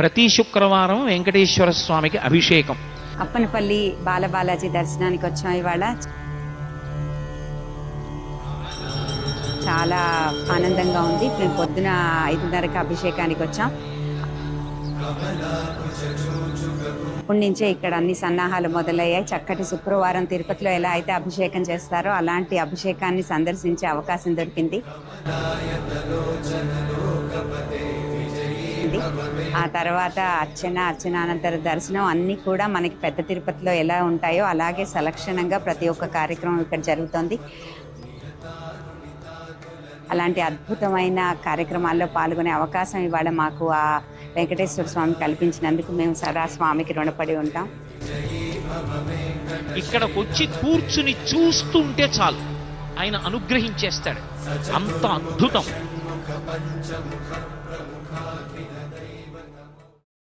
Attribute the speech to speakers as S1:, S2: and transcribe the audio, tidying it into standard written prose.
S1: ప్రతి శుక్రవారం వెంకటేశ్వర స్వామికి అభిషేకం.
S2: అప్పనపల్లి బాలబాలాజీ దర్శనానికి వచ్చాం. ఇవాళ చాలా ఆనందంగా ఉంది. మేము పొద్దున 5:30కి అభిషేకానికి వచ్చాం. ఇప్పటి నుంచే ఇక్కడ అన్ని సన్నాహాలు మొదలయ్యాయి. చక్కటి శుక్రవారం తిరుపతిలో ఎలా అయితే అభిషేకం చేస్తారో అలాంటి అభిషేకాన్ని సందర్శించే అవకాశం దొరికింది. ఆ తర్వాత అర్చనానంతర దర్శనం అన్నీ కూడా మనకి పెద్ద తిరుపతిలో ఎలా ఉంటాయో అలాగే సలక్షణంగా ప్రతి ఒక్క కార్యక్రమం ఇక్కడ జరుగుతుంది. అలాంటి అద్భుతమైన కార్యక్రమాల్లో పాల్గొనే అవకాశం ఇవాళ మాకు ఆ వెంకటేశ్వర స్వామి కల్పించినందుకు మేము సదా స్వామికి రుణపడి ఉంటాం.
S1: ఇక్కడికి వచ్చి కూర్చుని చూస్తుంటే చాలు ఆయన అనుగ్రహించేస్తాడు. అంత అద్భుతం.